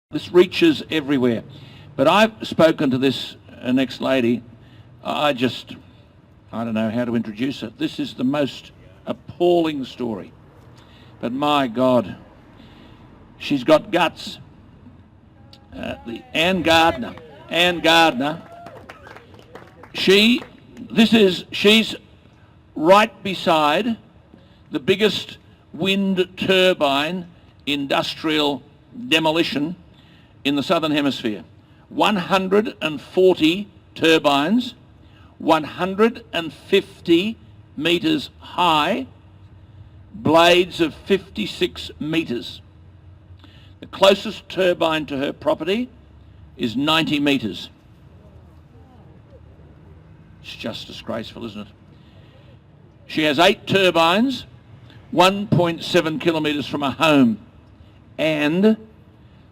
This reaches everywhere. But I've spoken to this next lady. I don't know how to introduce her. This is the most appalling story. But my God, she's got guts. Anne Gardner. She's right beside the biggest wind turbine industrial demolition in the Southern Hemisphere. 140 turbines, 150 metres high, blades of 56 metres. The closest turbine to her property is 90 metres. It's just disgraceful, isn't it? She has 8 turbines, 1.7 kilometres from her home, and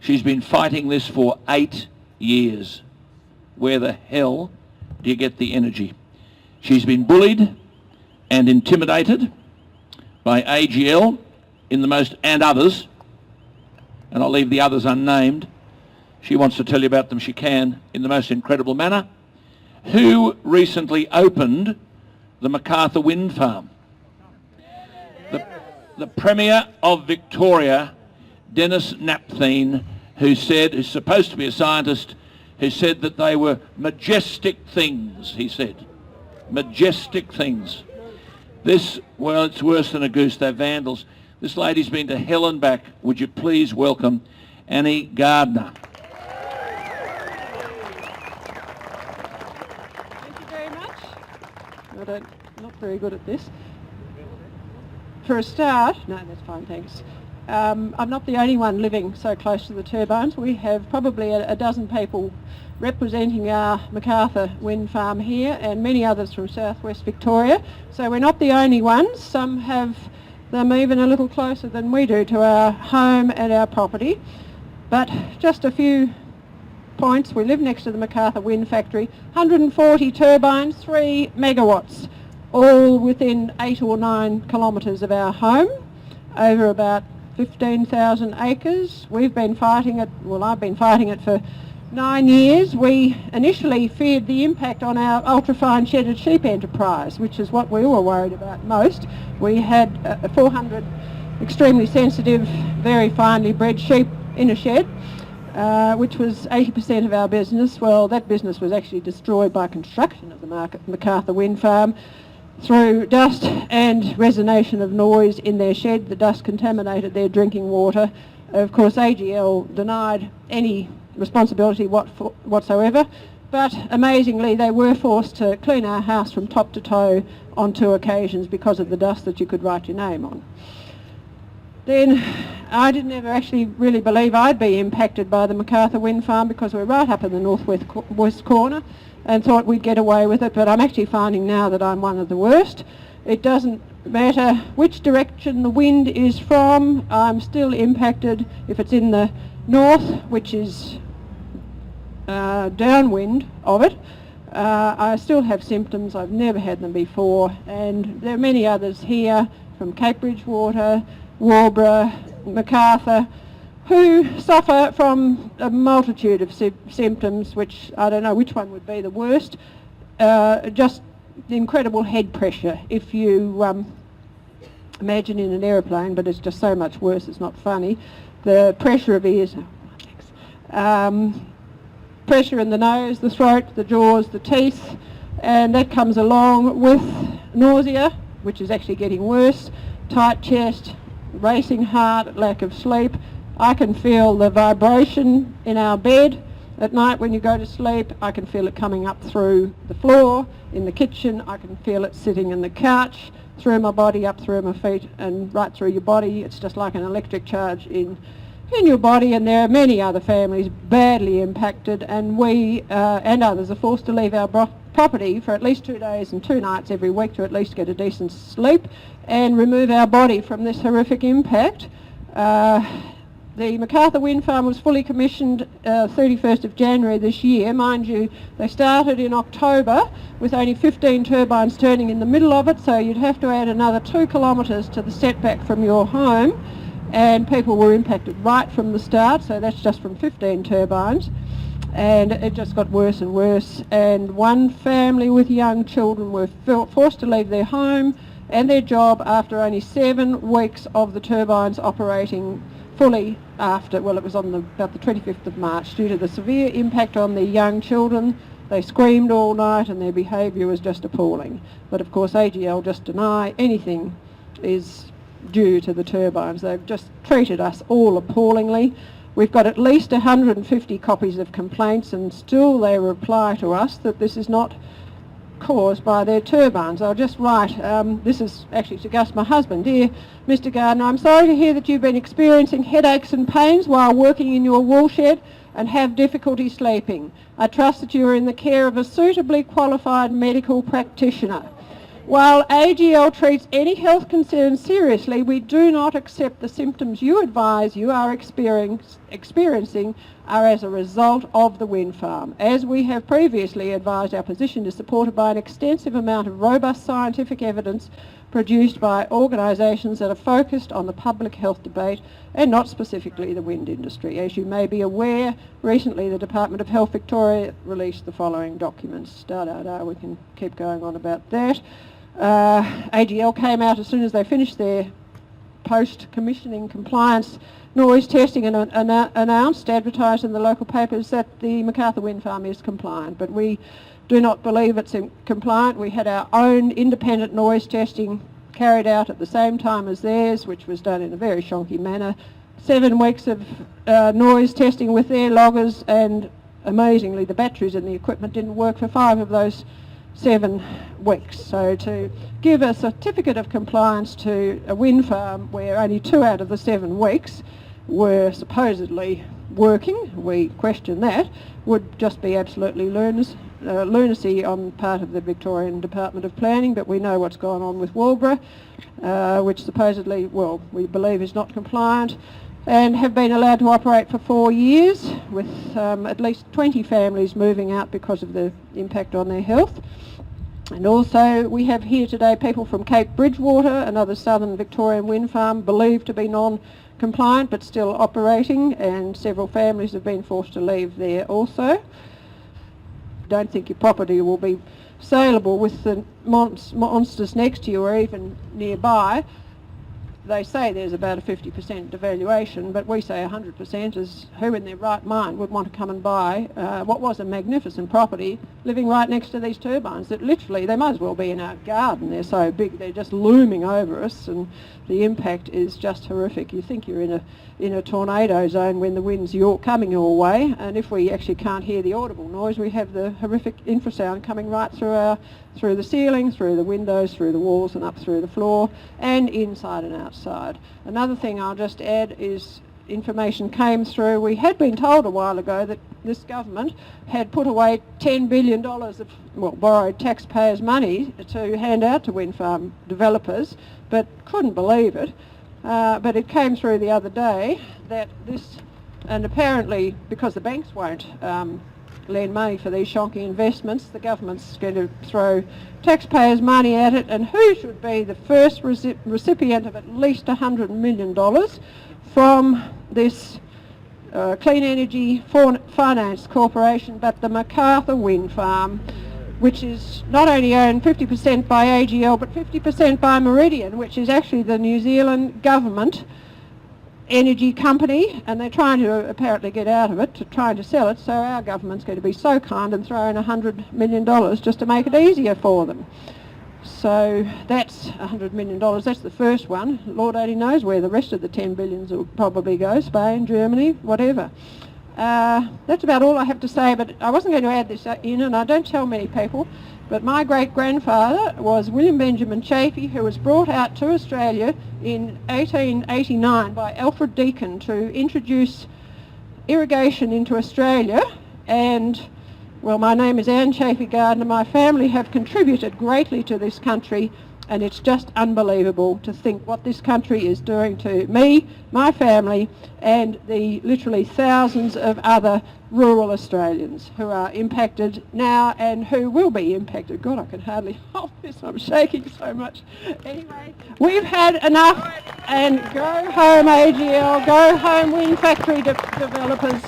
she's been fighting this for 8 years. Where the hell do you get the energy? She's been bullied and intimidated by AGL and others, and I'll leave the others unnamed. She wants to tell you about them, she can, in the most incredible manner. Who recently opened the MacArthur Wind Farm? The Premier of Victoria, Dennis Napthine, who's supposed to be a scientist, who said that they were majestic things, he said. Majestic things. It's worse than a goose, they're vandals. This lady's been to hell and back. Would you please welcome Annie Gardner? Thank you very much. I'm not very good at this. For a start, no, that's fine, thanks. I'm not the only one living so close to the turbines. We have probably a dozen people representing our MacArthur wind farm here and many others from southwest Victoria. So we're not the only ones. Some have them even a little closer than we do to our home and our property. But just a few points. We live next to the MacArthur Wind Factory. 140 turbines, 3 megawatts, all within 8 or 9 kilometres of our home, over about 15,000 acres. We've been fighting it, I've been fighting it for 9 years. We initially feared the impact on our ultrafine shedded sheep enterprise, which is what we were worried about most. We had 400 extremely sensitive, very finely bred sheep in a shed, which was 80% of our business. Well, that business was actually destroyed by construction of the MacArthur Wind Farm through dust and resonation of noise in their shed. The dust contaminated their drinking water. Of course, AGL denied any responsibility whatsoever, but amazingly they were forced to clean our house from top to toe on 2 occasions because of the dust that you could write your name on. Then I didn't ever actually really believe I'd be impacted by the MacArthur Wind Farm because we're right up in the northwest corner, and thought we'd get away with it, but I'm actually finding now that I'm one of the worst. It doesn't matter which direction the wind is from, I'm still impacted. If it's in the north, which is downwind of it, I still have symptoms. I've never had them before, and there are many others here from Cape Bridgewater, Waubra, MacArthur, who suffer from a multitude of symptoms, which I don't know which one would be the worst. Just the incredible head pressure. If you imagine in an aeroplane, but it's just so much worse, it's not funny. The pressure of ears, pressure in the nose, the throat, the jaws, the teeth, and that comes along with nausea, which is actually getting worse, tight chest, racing heart, lack of sleep. I can feel the vibration in our bed at night when you go to sleep. I can feel it coming up through the floor, in the kitchen. I can feel it sitting in the couch, through my body, up through my feet and right through your body. It's just like an electric charge in your body, and there are many other families badly impacted, and we and others are forced to leave our property for at least 2 days and 2 nights every week to at least get a decent sleep and remove our body from this horrific impact. The MacArthur Wind Farm was fully commissioned 31st of January this year. Mind you, they started in October with only 15 turbines turning in the middle of it, so you'd have to add another 2 kilometres to the setback from your home. and people were impacted right from the start, so that's just from 15 turbines, and it just got worse and worse, and one family with young children were forced to leave their home and their job after only 7 weeks of the turbines operating fully after, well, it was on about the 25th of March, due to the severe impact on the young children. They screamed all night and their behaviour was just appalling. But of course AGL just deny anything is due to the turbines. They've just treated us all appallingly. We've got at least 150 copies of complaints, and still they reply to us that this is not caused by their turbines. I'll just write, this is actually to Gus, my husband. Dear Mr Gardner, I'm sorry to hear that you've been experiencing headaches and pains while working in your wool shed and have difficulty sleeping. I trust that you are in the care of a suitably qualified medical practitioner. While AGL treats any health concerns seriously, we do not accept the symptoms you advise you are experiencing are as a result of the wind farm. As we have previously advised, our position is supported by an extensive amount of robust scientific evidence produced by organisations that are focused on the public health debate and not specifically the wind industry. As you may be aware, recently the Department of Health Victoria released the following documents. We can keep going on about that. AGL came out as soon as they finished their post-commissioning compliance noise testing and announced, advertised in the local papers, that the MacArthur wind farm is compliant, but we do not believe it's compliant. We had our own independent noise testing carried out at the same time as theirs, which was done in a very shonky manner. 7 weeks of noise testing with their loggers, and amazingly the batteries in the equipment didn't work for 5 of those 7 weeks. So to give a certificate of compliance to a wind farm where only 2 out of the 7 weeks were supposedly working, we question that, would just be absolutely lunacy on part of the Victorian Department of Planning. But we know what's gone on with Walbra, which supposedly, well, we believe is not compliant, and have been allowed to operate for 4 years with at least 20 families moving out because of the impact on their health. And also we have here today people from Cape Bridgewater, another southern Victorian wind farm believed to be non-compliant but still operating, and several families have been forced to leave there also. Don't think your property will be saleable with the monsters next to you or even nearby. They say there's about a 50% devaluation, but we say 100%, as who in their right mind would want to come and buy what was a magnificent property living right next to these turbines that literally, they might as well be in our garden. They're so big, they're just looming over us, and the impact is just horrific. You think you're in a tornado zone when the wind's coming your way, and if we actually can't hear the audible noise, we have the horrific infrasound coming right through the ceiling, through the windows, through the walls and up through the floor, and inside and outside. Another thing I'll just add is information came through. We had been told a while ago that this government had put away $10 billion of borrowed taxpayers' money to hand out to wind farm developers, but couldn't believe it. But it came through the other day that this, and apparently because the banks won't lend money for these shonky investments, the government's going to throw taxpayers' money at it, and who should be the first recipient of at least $100 million from this Clean Energy Finance Corporation, but the MacArthur wind farm, which is not only owned 50% by AGL but 50% by Meridian, which is actually the New Zealand government energy company, and they're trying to apparently get out of it, to trying to sell it, so our government's going to be so kind and throw in $100 million just to make it easier for them. So that's $100 million, that's the first one. Lord only knows where the rest of the 10 billions will probably go, Spain, Germany, whatever. That's about all I have to say, but I wasn't going to add this in, and I don't tell many people, but my great-grandfather was William Benjamin Chaffey, who was brought out to Australia in 1889 by Alfred Deakin to introduce irrigation into Australia. And, well, my name is Anne Chaffey Gardner. My family have contributed greatly to this country And it's just unbelievable to think what this country is doing to me, my family, and the literally thousands of other rural Australians who are impacted now and who will be impacted. God, I can hardly hold this. I'm shaking so much. Anyway, we've had enough, and go home AGL, go home wind factory developers,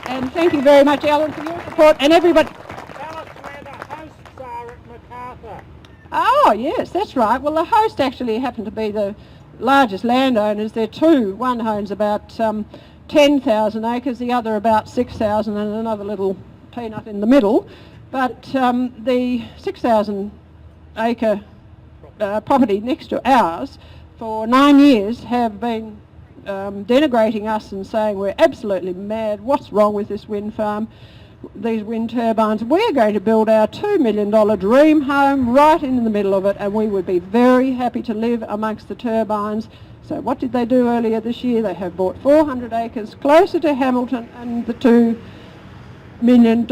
and thank you very much, Alan, for your support, and everybody. Tell us where the hosts are at Macarthur. Oh, yes, that's right. Well, the host actually happen to be the largest landowners. They're two. One owns about 10,000 acres, the other about 6,000, and another little peanut in the middle. But the 6,000 acre property next to ours for 9 years have been denigrating us and saying we're absolutely mad, what's wrong with this wind farm, these wind turbines. We're going to build our $2 million dream home right in the middle of it, and we would be very happy to live amongst the turbines. So what did they do earlier this year? They have bought 400 acres closer to Hamilton, and the $2 million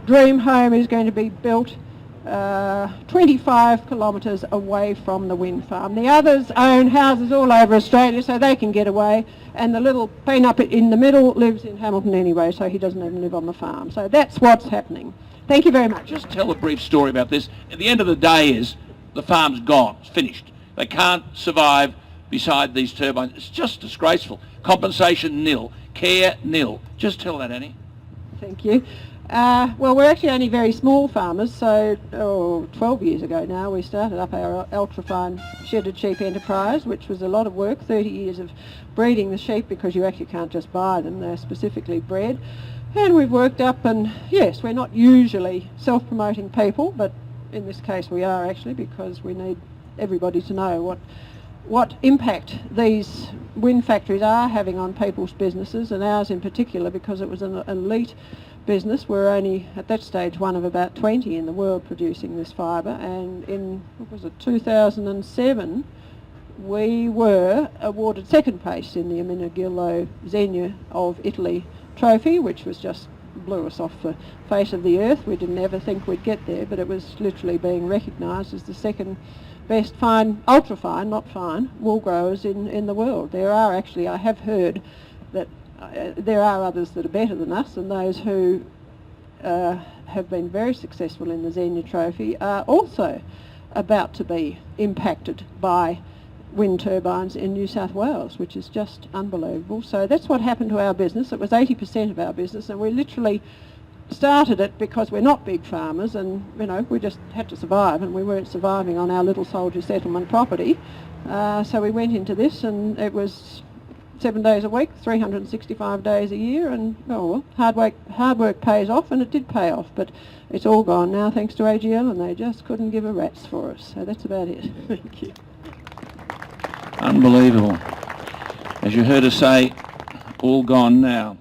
dream home is going to be built 25 kilometres away from the wind farm. The others own houses all over Australia so they can get away, and the little peanut in the middle lives in Hamilton anyway, so he doesn't even live on the farm. So that's what's happening. Thank you very much. Just tell a brief story about this. At the end of the day is the farm's gone, it's finished. They can't survive beside these turbines. It's just disgraceful. Compensation nil, care nil. Just tell that, Annie. Thank you. Well, we're actually only very small farmers, so 12 years ago now we started up our ultra-fine shedded sheep enterprise, which was a lot of work, 30 years of breeding the sheep, because you actually can't just buy them, they're specifically bred. And we've worked up, and yes, we're not usually self-promoting people, but in this case we are actually, because we need everybody to know what impact these wind factories are having on people's businesses, and ours in particular, because it was an elite business. We're only at that stage one of about 20 in the world producing this fibre, and in 2007 we were awarded second place in the Ermenegildo Zegna of Italy trophy, which was just blew us off the face of the earth. We didn't ever think we'd get there, but it was literally being recognised as the second best fine, ultra fine, not fine, wool growers in the world. There are actually, I have heard that there are others that are better than us, and those who have been very successful in the Zegna Trophy are also about to be impacted by wind turbines in New South Wales, which is just unbelievable. So that's what happened to our business. It was 80% of our business, and we literally started it because we're not big farmers, and we just had to survive, and we weren't surviving on our little soldier settlement property. So we went into this, and it was 7 days a week, 365 days a year, and hard work pays off, and it did pay off, but it's all gone now thanks to AGL, and they just couldn't give a rat's for us. So that's about it. Thank you. Unbelievable. As you heard us say, all gone now.